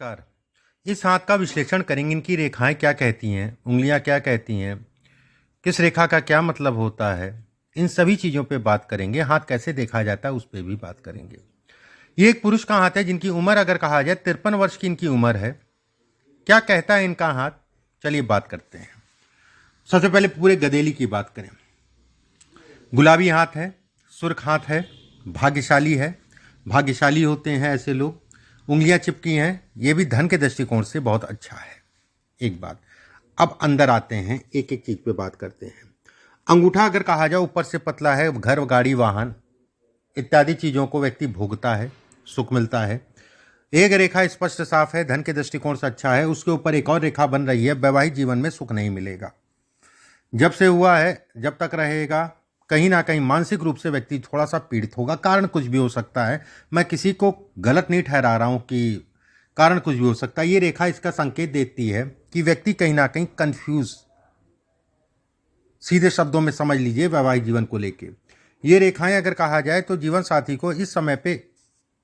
नमस्कार। इस हाथ का विश्लेषण करेंगे। इनकी रेखाएं क्या कहती हैं, उंगलियां क्या कहती हैं, किस रेखा का क्या मतलब होता है, इन सभी चीज़ों पे बात करेंगे। हाथ कैसे देखा जाता है उस पर भी बात करेंगे। ये एक पुरुष का हाथ है जिनकी उम्र अगर कहा जाए 53 वर्ष की इनकी उम्र है। क्या कहता है इनका हाथ, चलिए बात करते हैं। सबसे पहले पूरे गदेली की बात करें। गुलाबी हाथ है, सुर्ख हाथ है, भाग्यशाली है। भाग्यशाली होते हैं ऐसे लोग। उंगलियां चिपकी हैं, ये भी धन के दृष्टिकोण से बहुत अच्छा है। एक बात। अब अंदर आते हैं, एक एक चीज पे बात करते हैं। अंगूठा अगर कहा जाए ऊपर से पतला है, घर गाड़ी वाहन इत्यादि चीजों को व्यक्ति भोगता है, सुख मिलता है। एक रेखा स्पष्ट साफ है, धन के दृष्टिकोण से अच्छा है। उसके ऊपर एक और रेखा बन रही है, वैवाहिक जीवन में सुख नहीं मिलेगा। जब से हुआ है जब तक रहेगा, कहीं ना कहीं मानसिक रूप से व्यक्ति थोड़ा सा पीड़ित होगा। कारण कुछ भी हो सकता है, मैं किसी को गलत नहीं ठहरा रहा हूं कि कारण कुछ भी हो सकता है। ये रेखा इसका संकेत देती है कि व्यक्ति कहीं ना कहीं कंफ्यूज, सीधे शब्दों में समझ लीजिए वैवाहिक जीवन को लेके ये रेखाएं अगर कहा जाए तो जीवन साथी को इस समय पे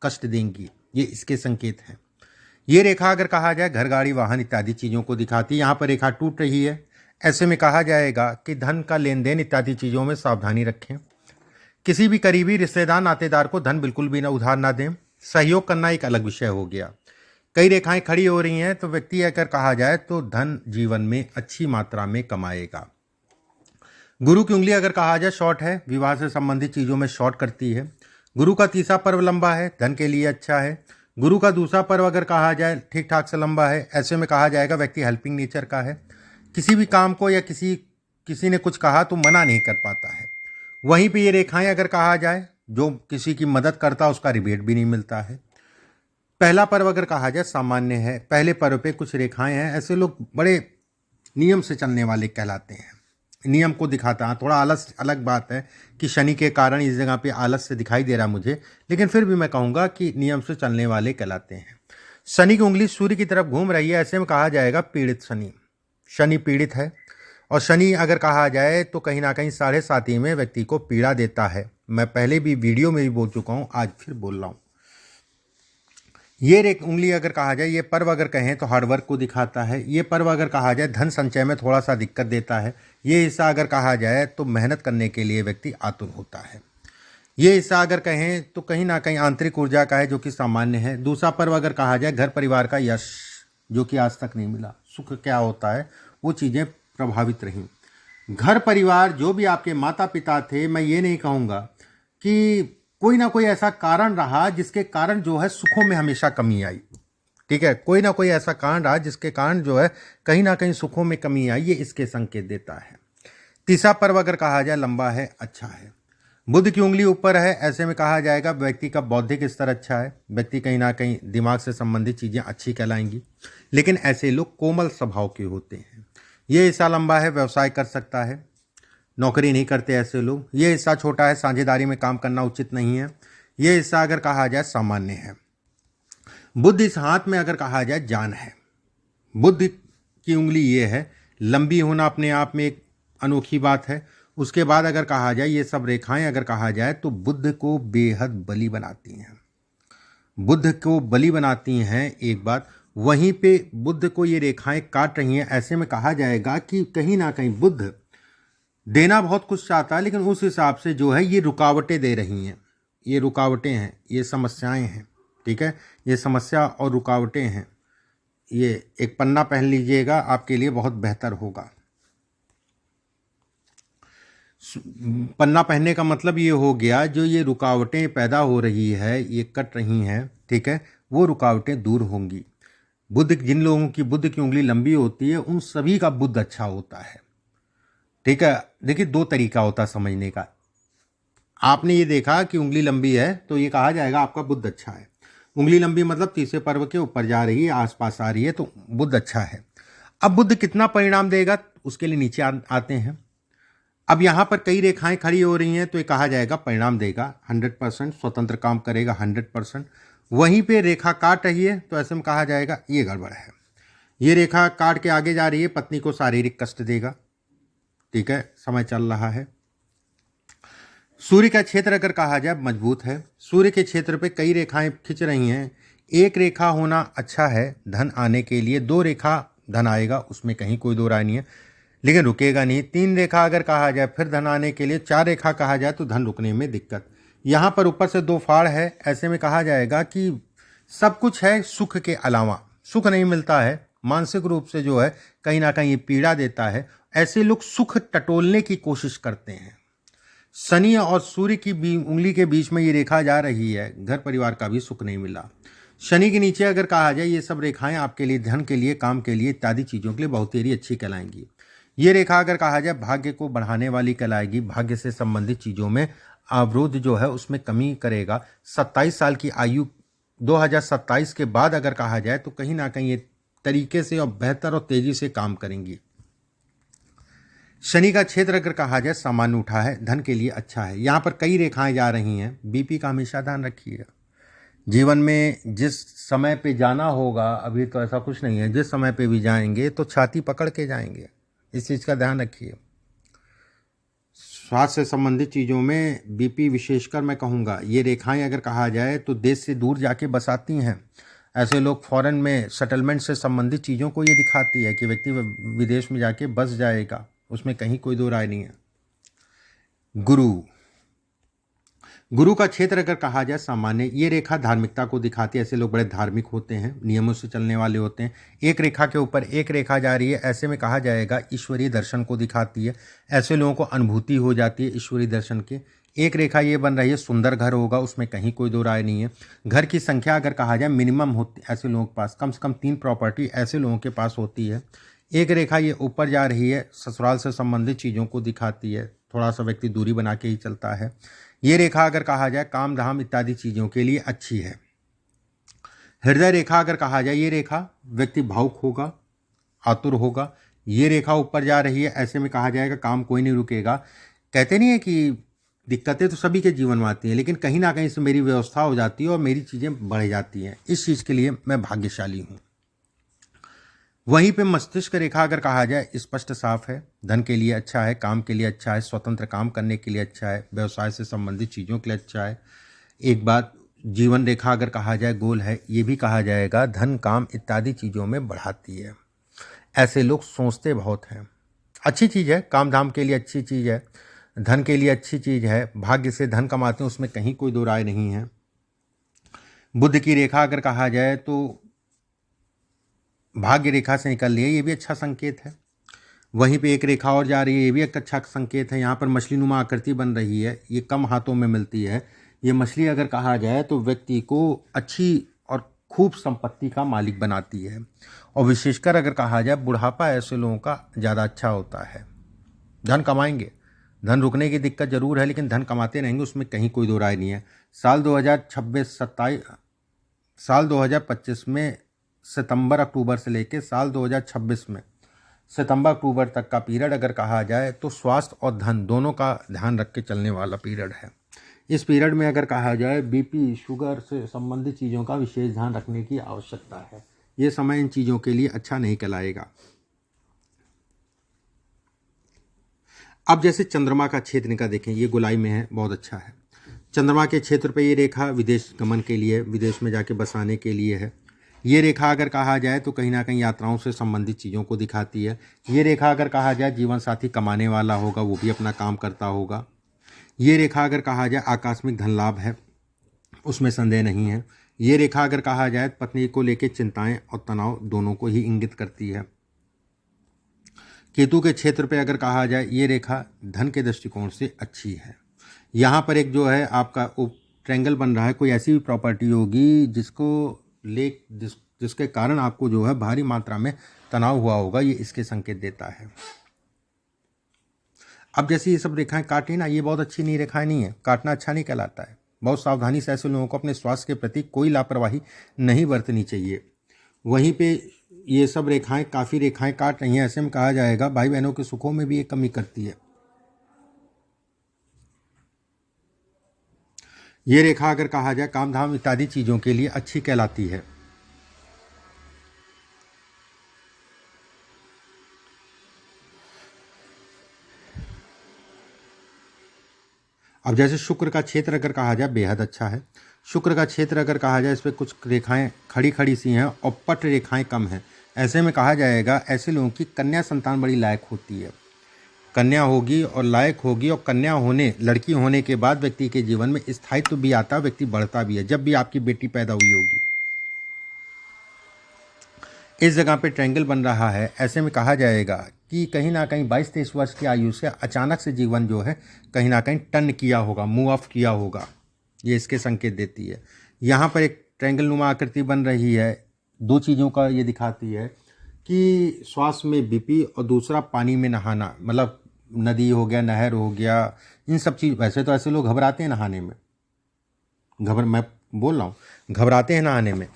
कष्ट देंगी, ये इसके संकेत हैं। ये रेखा अगर कहा जाए घर गाड़ी वाहन इत्यादि चीज़ों को दिखाती है। यहाँ पर रेखा टूट रही है, ऐसे में कहा जाएगा कि धन का लेन देन इत्यादि चीज़ों में सावधानी रखें। किसी भी करीबी रिश्तेदार नातेदार को धन बिल्कुल भी ना उधार ना दें। सहयोग करना एक अलग विषय हो गया। कई रेखाएं खड़ी हो रही हैं तो व्यक्ति अगर कहा जाए तो धन जीवन में अच्छी मात्रा में कमाएगा। गुरु की उंगली अगर कहा जाए शॉर्ट है, विवाह से संबंधित चीज़ों में शॉर्ट करती है। गुरु का तीसरा पर्व लंबा है, धन के लिए अच्छा है। गुरु का दूसरा पर्व अगर कहा जाए ठीक ठाक से लंबा है, ऐसे में कहा जाएगा व्यक्ति हेल्पिंग नेचर का है। किसी भी काम को या किसी ने कुछ कहा तो मना नहीं कर पाता है। वहीं पे ये रेखाएं अगर कहा जाए जो किसी की मदद करता है उसका रिबेट भी नहीं मिलता है। पहला पर्व अगर कहा जाए सामान्य है। पहले पर्व पे कुछ रेखाएं हैं, ऐसे लोग बड़े नियम से चलने वाले कहलाते हैं। नियम को दिखाता है। थोड़ा आलस अलग बात है कि शनि के कारण इस जगह पे आलस से दिखाई दे रहा मुझे, लेकिन फिर भी मैं कहूँगा कि नियम से चलने वाले कहलाते हैं। शनि की उंगली सूर्य की तरफ घूम रही है, ऐसे में कहा जाएगा पीड़ित शनि। शनि पीड़ित है। और शनि अगर कहा जाए तो कहीं ना कहीं 7.5 में व्यक्ति को पीड़ा देता है। मैं पहले भी वीडियो में भी बोल चुका हूँ, आज फिर बोल रहा हूँ। ये एक उंगली अगर कहा जाए, ये पर्व अगर कहें तो हार्डवर्क को दिखाता है। ये पर्व अगर कहा जाए धन संचय में थोड़ा सा दिक्कत देता है। ये हिस्सा अगर कहा जाए तो मेहनत करने के लिए व्यक्ति आतुर होता है। ये हिस्सा अगर कहें तो कहीं ना कहीं आंतरिक ऊर्जा का है जो कि सामान्य है। दूसरा पर्व अगर कहा जाए घर परिवार का यश, जो कि आज तक नहीं मिला। सुख क्या होता है वो चीज़ें प्रभावित रहीं। घर परिवार जो भी आपके माता पिता थे, मैं ये नहीं कहूँगा कि कोई ना कोई ऐसा कारण रहा जिसके कारण जो है सुखों में हमेशा कमी आई। ठीक है, कोई ना कोई ऐसा कारण रहा जिसके कारण जो है कहीं ना कहीं सुखों में कमी आई, ये इसके संकेत देता है। तीसरा पर्व अगर कहा जाए लंबा है, अच्छा है। बुध की उंगली ऊपर है, ऐसे में कहा जाएगा व्यक्ति का बौद्धिक स्तर अच्छा है। व्यक्ति कहीं ना कहीं दिमाग से संबंधित चीज़ें अच्छी कहलाएंगी। लेकिन ऐसे लोग कोमल स्वभाव के होते हैं। ये हिस्सा लंबा है, व्यवसाय कर सकता है, नौकरी नहीं करते ऐसे लोग। ये हिस्सा छोटा है, साझेदारी में काम करना उचित नहीं है। ये हिस्सा अगर कहा जाए सामान्य है। बुध इस हाथ में अगर कहा जाए जान है। बुध की उंगली ये है, लंबी होना अपने आप में एक अनोखी बात है। उसके बाद अगर कहा जाए ये सब रेखाएं अगर कहा जाए तो बुध को बेहद बली बनाती हैं। बुध को बली बनाती हैं एक बात। वहीं पे बुध को ये रेखाएं काट रही हैं, ऐसे में कहा जाएगा कि कहीं ना कहीं बुध देना बहुत कुछ चाहता है, लेकिन उस हिसाब से जो है ये रुकावटें दे रही हैं। ये रुकावटें हैं, ये समस्याएं हैं। ठीक है, ये समस्या और रुकावटें हैं। ये एक पन्ना पहन लीजिएगा, आपके लिए बहुत बेहतर होगा। पन्ना पहनने का मतलब ये हो गया, जो ये रुकावटें पैदा हो रही है, ये कट रही हैं, ठीक है, वो रुकावटें दूर होंगी। बुध, जिन लोगों की बुध की उंगली लंबी होती है उन सभी का बुध अच्छा होता है। ठीक है, देखिए 2 तरीका होता है समझने का। आपने ये देखा कि उंगली लंबी है तो ये कहा जाएगा आपका बुध अच्छा है। उंगली लंबी मतलब तीसरे पर्व के ऊपर जा रही है, आसपास आ रही है, तो बुध अच्छा है। अब बुध कितना परिणाम देगा उसके लिए नीचे आते हैं। अब यहाँ पर कई रेखाएं खड़ी हो रही हैं तो ये कहा जाएगा परिणाम देगा 100%, स्वतंत्र काम करेगा 100%। वहीं पे रेखा काट रही है तो ऐसे में कहा जाएगा ये गड़बड़ है। ये रेखा काट के आगे जा रही है, पत्नी को शारीरिक कष्ट देगा। ठीक है, समय चल रहा है। सूर्य का क्षेत्र अगर कहा जाए मजबूत है। सूर्य के क्षेत्र पे कई रेखाएं खिंच रही हैं, एक रेखा होना अच्छा है धन आने के लिए, 2 रेखा धन आएगा, उसमें कहीं कोई दो राय नहीं है, लेकिन रुकेगा नहीं। 3 रेखा अगर कहा जाए फिर धन आने के लिए, 4 रेखा कहा जाए तो धन रुकने में दिक्कत। यहाँ पर ऊपर से 2 फाड़ है, ऐसे में कहा जाएगा कि सब कुछ है सुख के अलावा, सुख नहीं मिलता है, मानसिक रूप से जो है कहीं ना कहीं ये पीड़ा देता है। ऐसे लोग सुख टटोलने की कोशिश करते हैं। शनि और सूर्य की उंगली के बीच में ये रेखा जा रही है, घर परिवार का भी सुख नहीं मिला। शनि के नीचे अगर कहा जाए ये सब रेखाएं आपके लिए धन के लिए, काम के लिए इत्यादि चीज़ों के लिए बहुत ही अच्छी कहलाएंगी। ये रेखा अगर कहा जाए भाग्य को बढ़ाने वाली कहलाएगी, भाग्य से संबंधित चीज़ों में अवरोध जो है उसमें कमी करेगा। 27 साल की आयु 2027 के बाद अगर कहा जाए तो कहीं ना कहीं ये तरीके से और बेहतर और तेजी से काम करेंगी। शनि का क्षेत्र अगर कहा जाए सामान्य उठा है, धन के लिए अच्छा है। यहाँ पर कई रेखाएं जा रही हैं, बीपी का हमेशा ध्यान रखिएगा। जीवन में जिस समय पे जाना होगा, अभी तो ऐसा कुछ नहीं है, जिस समय पे भी जाएंगे तो छाती पकड़ के जाएंगे, इस चीज़ का ध्यान रखिए। स्वास्थ्य से संबंधित चीज़ों में बीपी विशेषकर मैं कहूँगा, ये रेखाएं अगर कहा जाए तो देश से दूर जाके बसाती हैं। ऐसे लोग फॉरेन में सेटलमेंट से संबंधित चीज़ों को ये दिखाती है कि व्यक्ति विदेश में जाके बस जाएगा, उसमें कहीं कोई दो राय नहीं है। गुरु का क्षेत्र अगर कहा जाए सामान्य, ये रेखा धार्मिकता को दिखाती है। ऐसे लोग बड़े धार्मिक होते हैं, नियमों से चलने वाले होते हैं। एक रेखा के ऊपर एक रेखा जा रही है, ऐसे में कहा जाएगा ईश्वरीय दर्शन को दिखाती है। ऐसे लोगों को अनुभूति हो जाती है ईश्वरीय दर्शन की। एक रेखा ये बन रही है, सुंदर घर होगा, उसमें कहीं कोई दो राय नहीं है। घर की संख्या अगर कहा जाए मिनिमम होती, ऐसे लोगों के पास कम से कम 3 प्रॉपर्टी ऐसे लोगों के पास होती है। एक रेखा ये ऊपर जा रही है, ससुराल से संबंधित चीज़ों को दिखाती है, थोड़ा सा व्यक्ति दूरी बना के ही चलता है। ये रेखा अगर कहा जाए काम धाम इत्यादि चीज़ों के लिए अच्छी है। हृदय रेखा अगर कहा जाए, ये रेखा व्यक्ति भावुक होगा, आतुर होगा। ये रेखा ऊपर जा रही है, ऐसे में कहा जाएगा काम कोई नहीं रुकेगा। कहते नहीं है कि दिक्कतें तो सभी के जीवन में आती हैं, लेकिन कहीं ना कहीं से मेरी व्यवस्था हो जाती है और मेरी चीज़ें बढ़ जाती हैं। इस चीज़ के लिए मैं भाग्यशाली हूँ। वहीं पे मस्तिष्क रेखा अगर कहा जाए स्पष्ट साफ है, धन के लिए अच्छा है, काम के लिए अच्छा है, स्वतंत्र काम करने के लिए अच्छा है, व्यवसाय से संबंधित चीज़ों के लिए अच्छा है। एक बात जीवन रेखा अगर कहा जाए गोल है, ये भी कहा जाएगा धन काम इत्यादि चीज़ों में बढ़ाती है। ऐसे लोग सोचते बहुत हैं, अच्छी चीज़ है, काम धाम के लिए अच्छी चीज़ है, धन के लिए अच्छी चीज़ है, भाग्य से धन कमाते हैं, उसमें कहीं कोई दो राय नहीं है। बुध की रेखा अगर कहा जाए तो भाग्य रेखा से निकल रही है, ये भी अच्छा संकेत है। वहीं पे एक रेखा और जा रही है, ये भी एक अच्छा संकेत है। यहाँ पर मछली नुमा आकृति बन रही है, ये कम हाथों में मिलती है। ये मछली अगर कहा जाए तो व्यक्ति को अच्छी और खूब संपत्ति का मालिक बनाती है। और विशेषकर अगर कहा जाए बुढ़ापा ऐसे लोगों का ज़्यादा अच्छा होता है। धन कमाएंगे, धन रुकने की दिक्कत जरूर है, लेकिन धन कमाते रहेंगे, उसमें कहीं कोई दो राय नहीं है। साल 2025 में सितंबर अक्टूबर से लेकर साल 2026 में सितंबर अक्टूबर तक का पीरियड अगर कहा जाए तो स्वास्थ्य और धन दोनों का ध्यान रख के चलने वाला पीरियड है। इस पीरियड में अगर कहा जाए बीपी शुगर से संबंधित चीज़ों का विशेष ध्यान रखने की आवश्यकता है। ये समय इन चीज़ों के लिए अच्छा नहीं कहलाएगा। अब जैसे चंद्रमा का क्षेत्र का देखें, ये गोलाई में है, बहुत अच्छा है। चंद्रमा के क्षेत्र पे ये रेखा विदेश गमन के लिए, विदेश में जाके बसाने के लिए है। ये रेखा अगर कहा जाए तो कहीं ना कहीं यात्राओं से संबंधित चीज़ों को दिखाती है। ये रेखा अगर कहा जाए जीवन साथी कमाने वाला होगा, वो भी अपना काम करता होगा। ये रेखा अगर कहा जाए आकस्मिक धन लाभ है, उसमें संदेह नहीं है। ये रेखा अगर कहा जाए पत्नी को लेकर चिंताएं और तनाव दोनों को ही इंगित करती है। केतु के क्षेत्र पे अगर कहा जाए ये रेखा धन के दृष्टिकोण से अच्छी है। यहाँ पर एक जो है आपका ट्रायंगल बन रहा है, कोई ऐसी भी प्रॉपर्टी होगी जिसके कारण आपको जो है भारी मात्रा में तनाव हुआ होगा, ये इसके संकेत देता है। अब जैसे ये सब रेखाएं काटी ना, ये बहुत अच्छी नहीं रेखाएं नहीं है, काटना अच्छा नहीं कहलाता है। बहुत सावधानी से ऐसे लोगों को अपने स्वास्थ्य के प्रति कोई लापरवाही नहीं बरतनी चाहिए। वहीं पे ये सब रेखाएं, काफ़ी रेखाएं काट रही हैं, ऐसे में कहा जाएगा भाई बहनों के सुखों में भी ये कमी करती है। ये रेखा अगर कहा जाए काम धाम इत्यादि चीज़ों के लिए अच्छी कहलाती है। अब जैसे शुक्र का क्षेत्र अगर कहा जाए बेहद अच्छा है। शुक्र का क्षेत्र अगर कहा जाए, इस पर कुछ रेखाएं खड़ी खड़ी सी हैं और पट रेखाएं कम हैं। ऐसे में कहा जाएगा ऐसे लोगों की कन्या संतान बड़ी लायक होती है। कन्या होगी और लायक होगी, और कन्या होने, लड़की होने के बाद व्यक्ति के जीवन में स्थायित्व भी आता है, व्यक्ति बढ़ता भी है। जब भी आपकी बेटी पैदा हुई होगी, इस जगह पे ट्रायंगल बन रहा है, ऐसे में कहा जाएगा कि कहीं ना कहीं 22-23 वर्ष की आयु से अचानक से जीवन जो है कहीं ना कहीं टर्न किया होगा, मूव ऑफ किया होगा। ये इसके संकेत देती है। यहाँ पर एक ट्रायंगल नुमा आकृति बन रही है, दो चीज़ों का ये दिखाती है कि श्वास में बीपी और दूसरा पानी में नहाना, मतलब नदी हो गया, नहर हो गया, इन सब चीज़। वैसे तो ऐसे लोग घबराते हैं नहाने में, मैं बोल रहा हूँ घबराते हैं नहाने में,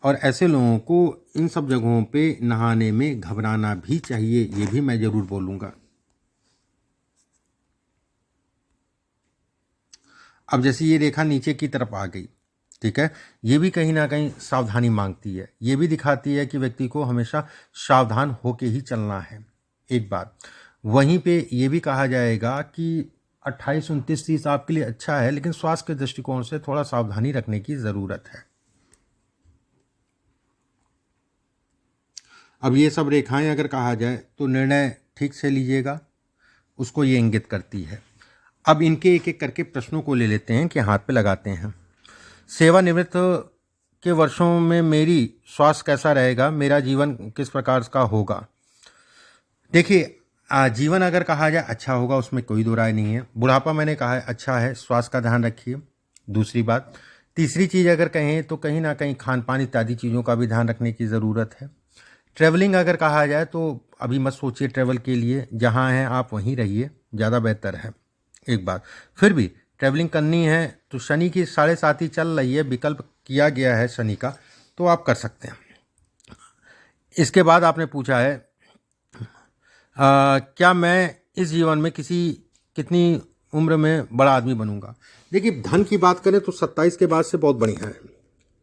और ऐसे लोगों को इन सब जगहों पे नहाने में घबराना भी चाहिए, ये भी मैं ज़रूर बोलूँगा। अब जैसे ये रेखा नीचे की तरफ आ गई, ठीक है, ये भी कहीं ना कहीं सावधानी मांगती है। ये भी दिखाती है कि व्यक्ति को हमेशा सावधान होके ही चलना है। एक बात वहीं पे ये भी कहा जाएगा कि 28, 29, 30 आपके लिए अच्छा है, लेकिन स्वास्थ्य के दृष्टिकोण से थोड़ा सावधानी रखने की ज़रूरत है। अब ये सब रेखाएं अगर कहा जाए तो निर्णय ठीक से लीजिएगा, उसको ये इंगित करती है। अब इनके एक एक करके प्रश्नों को ले लेते हैं कि हाथ पे लगाते हैं। सेवानिवृत्त के वर्षों में मेरी स्वास्थ्य कैसा रहेगा, मेरा जीवन किस प्रकार का होगा। देखिए, जीवन अगर कहा जाए अच्छा होगा, उसमें कोई दो राय नहीं है। बुढ़ापा मैंने कहा है अच्छा है, स्वास्थ्य का ध्यान रखिए। दूसरी बात, तीसरी चीज़ अगर कहें तो कहीं ना कहीं खान पान इत्यादि चीज़ों का भी ध्यान रखने की ज़रूरत है। ट्रैवलिंग अगर कहा जाए तो अभी मत सोचिए ट्रैवल के लिए, जहाँ हैं आप वहीं रहिए, ज़्यादा बेहतर है। एक बात फिर भी ट्रैवलिंग करनी है तो शनि की 7.5 चल रही है, विकल्प किया गया है शनि का, तो आप कर सकते हैं। इसके बाद आपने पूछा है क्या मैं इस जीवन में कितनी उम्र में बड़ा आदमी बनूंगा। देखिए, धन की बात करें तो 27 के बाद से बहुत बढ़िया है,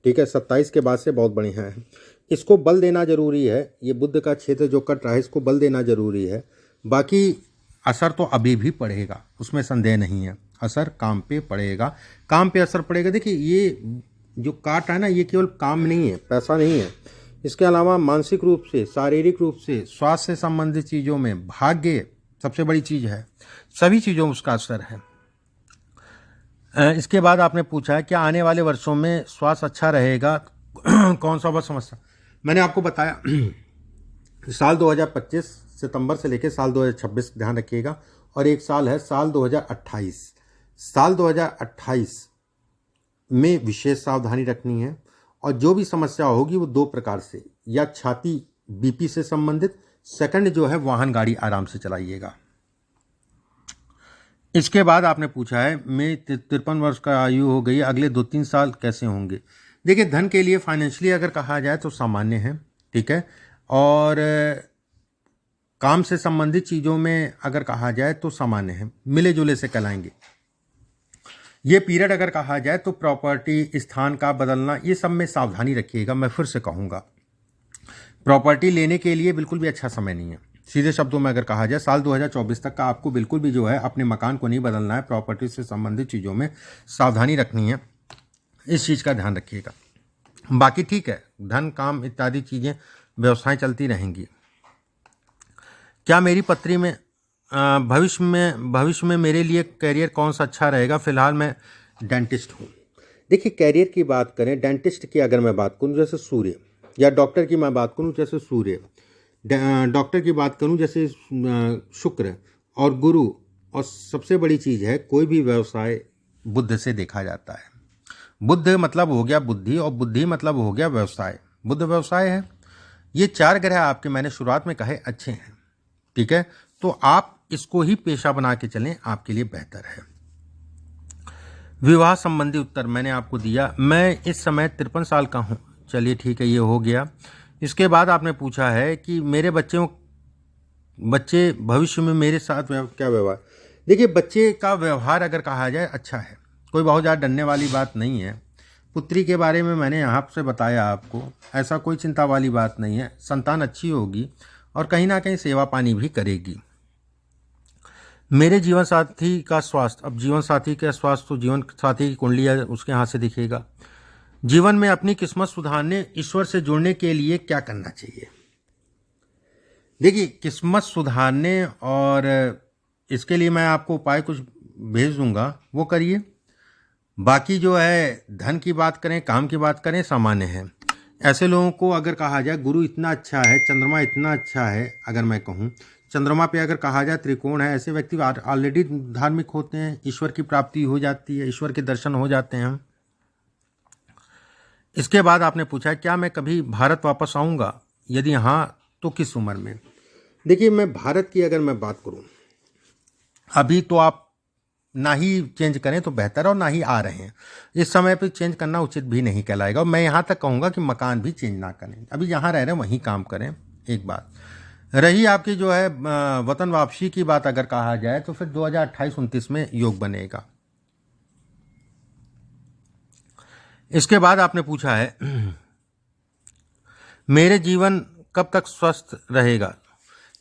ठीक है, 27 के बाद से बहुत बढ़िया है। इसको बल देना जरूरी है, ये बुध का क्षेत्र जो कट रहा है इसको बल देना जरूरी है। बाकी असर तो अभी भी पड़ेगा, उसमें संदेह नहीं है, असर काम पे पड़ेगा, काम पे असर पड़ेगा। देखिए, ये जो काट है ना, ये केवल काम नहीं है, पैसा नहीं है, इसके अलावा मानसिक रूप से, शारीरिक रूप से, स्वास्थ्य से संबंधित चीज़ों में, भाग्य सबसे बड़ी चीज़ है, सभी चीज़ों में उसका असर है। इसके बाद आपने पूछा है क्या आने वाले वर्षों में स्वास्थ्य अच्छा रहेगा, कौन सा वर्ष समस्या। मैंने आपको बताया साल 2025 सितंबर से लेकर साल 2026 ध्यान रखिएगा, और एक साल है साल 2028। साल 2028 में विशेष सावधानी रखनी है, और जो भी समस्या होगी वो दो प्रकार से, या छाती बीपी से संबंधित, सेकंड जो है वाहन गाड़ी आराम से चलाइएगा। इसके बाद आपने पूछा है मैं 53 वर्ष का आयु हो गई, अगले 2-3 साल कैसे होंगे। देखिए, धन के लिए फाइनेंशियली अगर कहा जाए तो सामान्य है, ठीक है, और काम से संबंधित चीज़ों में अगर कहा जाए तो सामान्य है, मिले जुले से कहलाएंगे। ये पीरियड अगर कहा जाए तो प्रॉपर्टी, स्थान का बदलना, ये सब में सावधानी रखिएगा। मैं फिर से कहूँगा, प्रॉपर्टी लेने के लिए बिल्कुल भी अच्छा समय नहीं है। सीधे शब्दों में अगर कहा जाए, साल 2024 तक का आपको बिल्कुल भी जो है अपने मकान को नहीं बदलना है, प्रॉपर्टी से संबंधित चीज़ों में सावधानी रखनी है, इस चीज़ का ध्यान रखिएगा। बाकी ठीक है, धन, काम इत्यादि चीज़ें, व्यवसाय चलती रहेंगी। क्या मेरी पत्री में भविष्य में मेरे लिए करियर कौन सा अच्छा रहेगा। फिलहाल मैं डेंटिस्ट हूँ। देखिए, करियर की बात करें, डेंटिस्ट की अगर मैं बात करूँ जैसे सूर्य, या डॉक्टर की मैं बात करूँ जैसे सूर्य, डॉक्टर की बात करूँ जैसे शुक्र और गुरु, और सबसे बड़ी चीज़ है कोई भी व्यवसाय बुध से देखा जाता है। बुध मतलब हो गया बुद्धि, और बुद्धि मतलब हो गया व्यवसाय। बुध व्यवसाय है। ये 4 ग्रह आपके मैंने शुरुआत में कहे अच्छे हैं, ठीक है, तो आप इसको ही पेशा बना के चलें, आपके लिए बेहतर है। विवाह संबंधी उत्तर मैंने आपको दिया। मैं इस समय 53 साल का हूँ। चलिए ठीक है, ये हो गया। इसके बाद आपने पूछा है कि मेरे बच्चे भविष्य में मेरे साथ क्या व्यवहार। देखिए, बच्चे का व्यवहार अगर कहा जाए अच्छा है, कोई बहुत ज़्यादा डरने वाली बात नहीं है। पुत्री के बारे में मैंने यहाँ से बताया आपको, ऐसा कोई चिंता वाली बात नहीं है। संतान अच्छी होगी और कहीं ना कहीं सेवा पानी भी करेगी। मेरे जीवन साथी का स्वास्थ्य, अब जीवन साथी का स्वास्थ्य तो जीवन साथी की कुंडली है उसके हाथ से दिखेगा। जीवन में अपनी किस्मत सुधारने, ईश्वर से जुड़ने के लिए क्या करना चाहिए? देखिए, किस्मत सुधारने और इसके लिए मैं आपको उपाय कुछ भेज दूंगा, वो करिए। बाकी जो है धन की बात करें, काम की बात करें, सामान्य है। ऐसे लोगों को अगर कहा जाए गुरु इतना अच्छा है, चंद्रमा इतना अच्छा है, अगर मैं कहूँ चंद्रमा पे अगर कहा जाए त्रिकोण है, ऐसे व्यक्ति ऑलरेडी धार्मिक होते हैं, ईश्वर की प्राप्ति हो जाती है, ईश्वर के दर्शन हो जाते हैं। इसके बाद आपने पूछा है क्या मैं कभी भारत वापस आऊँगा, यदि हाँ तो किस उम्र में? देखिए, मैं भारत की अगर मैं बात करूँ, अभी तो आप ना ही चेंज करें तो बेहतर, और ना ही आ रहे हैं। इस समय पे चेंज करना उचित भी नहीं कहलाएगा, और मैं यहाँ तक कहूँगा कि मकान भी चेंज ना करें, अभी जहाँ रह रहे हैं वहीं काम करें। एक बात रही आपकी जो है वतन वापसी की बात अगर कहा जाए तो फिर 2028-29 में योग बनेगा। इसके बाद आपने पूछा है मेरे जीवन कब तक स्वस्थ रहेगा?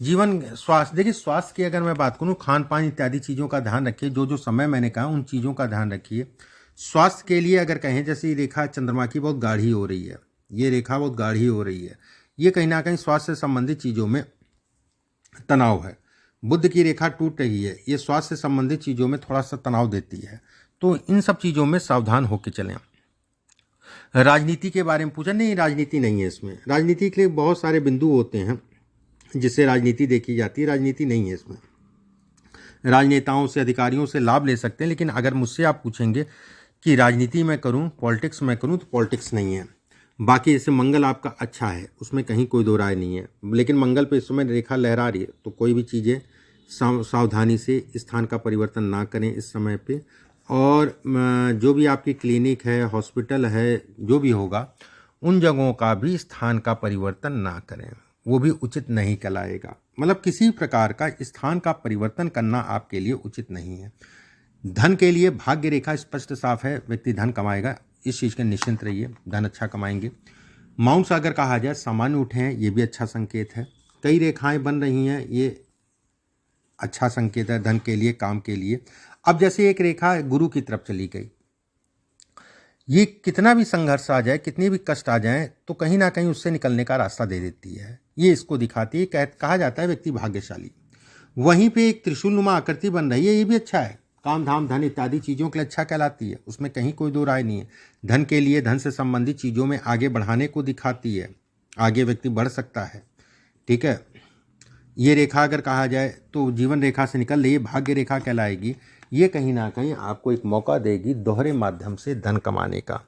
जीवन स्वास्थ्य, देखिए स्वास्थ्य की अगर मैं बात करूं, खान पान इत्यादि चीज़ों का ध्यान रखिए, जो जो समय मैंने कहा उन चीज़ों का ध्यान रखिए। स्वास्थ्य के लिए अगर कहें, जैसे ये रेखा चंद्रमा की बहुत गाढ़ी हो रही है, ये रेखा बहुत गाढ़ी हो रही है, ये कहीं ना कहीं स्वास्थ्य से संबंधित चीज़ों में तनाव है। बुध की रेखा टूट रही है, ये स्वास्थ्य से संबंधित चीज़ों में थोड़ा सा तनाव देती है, तो इन सब चीज़ों में सावधान होकर चलें। राजनीति के बारे में पूछा, नहीं राजनीति नहीं है इसमें। राजनीति के लिए बहुत सारे बिंदु होते हैं जिससे राजनीति देखी जाती है, राजनीति नहीं है इसमें। राजनेताओं से, अधिकारियों से लाभ ले सकते हैं, लेकिन अगर मुझसे आप पूछेंगे कि राजनीति में करूं, पॉलिटिक्स में करूं, तो पॉलिटिक्स नहीं है। बाकी जैसे मंगल आपका अच्छा है, उसमें कहीं कोई दो राय नहीं है, लेकिन मंगल पे इस समय रेखा लहरा रही है, तो कोई भी चीज़ें सावधानी से स्थान का परिवर्तन ना करें इस समय पे। और जो भी आपकी क्लिनिक है, हॉस्पिटल है, जो भी होगा, उन जगहों का भी स्थान का परिवर्तन ना करें, वो भी उचित नहीं कहलाएगा। मतलब किसी प्रकार का स्थान का परिवर्तन करना आपके लिए उचित नहीं है। धन के लिए भाग्य रेखा स्पष्ट साफ है, व्यक्ति धन कमाएगा, इस चीज़ के निश्चिंत रहिए, धन अच्छा कमाएंगे। माउंट्स अगर कहा जाए सामान्य उठे हैं, ये भी अच्छा संकेत है। कई रेखाएं बन रही हैं, ये अच्छा संकेत है धन के लिए, काम के लिए। अब जैसे एक रेखा गुरु की तरफ चली गई, ये कितना भी संघर्ष आ जाए, कितनी भी कष्ट आ जाए, तो कहीं ना कहीं उससे निकलने का रास्ता दे देती है, ये इसको दिखाती है। कहा जाता है व्यक्ति भाग्यशाली। वहीं पे एक त्रिशूलनुमा आकृति बन रही है, ये भी अच्छा है, काम धाम धन इत्यादि चीज़ों के लिए अच्छा कहलाती है, उसमें कहीं कोई दो राय नहीं है। धन के लिए, धन से संबंधित चीज़ों में आगे बढ़ाने को दिखाती है, आगे व्यक्ति बढ़ सकता है। ठीक है, ये रेखा अगर कहा जाए तो जीवन रेखा से निकल रही है, भाग्य रेखा कहलाएगी। ये कहीं ना कहीं आपको एक मौका देगी दोहरे माध्यम से धन कमाने का,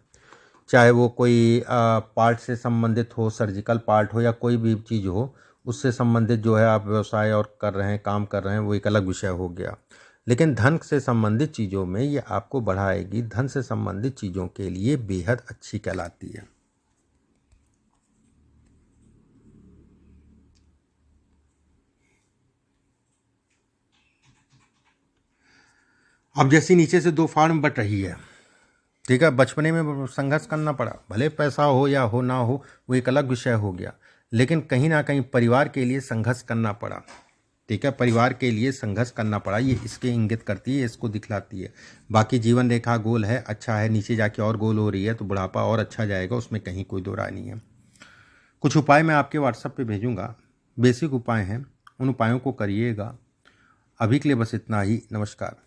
चाहे वो कोई पार्ट से संबंधित हो, सर्जिकल पार्ट हो, या कोई भी चीज़ हो, उससे संबंधित जो है आप व्यवसाय और कर रहे हैं, काम कर रहे हैं, वो एक अलग विषय हो गया। लेकिन धन से संबंधित चीज़ों में ये आपको बढ़ाएगी, धन से संबंधित चीज़ों के लिए बेहद अच्छी कहलाती है। अब जैसे नीचे से दो फार्म बट रही है, ठीक है, बचपने में संघर्ष करना पड़ा, भले पैसा हो या हो ना हो, वो एक अलग विषय हो गया, लेकिन कहीं ना कहीं परिवार के लिए संघर्ष करना पड़ा। ठीक है, परिवार के लिए संघर्ष करना पड़ा, ये इसके इंगित करती है, इसको दिखलाती है। बाकी जीवन रेखा गोल है, अच्छा है, नीचे जाके और गोल हो रही है, तो बुढ़ापा और अच्छा जाएगा, उसमें कहीं कोई दो राय नहीं है। कुछ उपाय मैं आपके व्हाट्सएप पे भेजूंगा, बेसिक उपाय हैं, उन उपायों को करिएगा। अभी के लिए बस इतना ही, नमस्कार।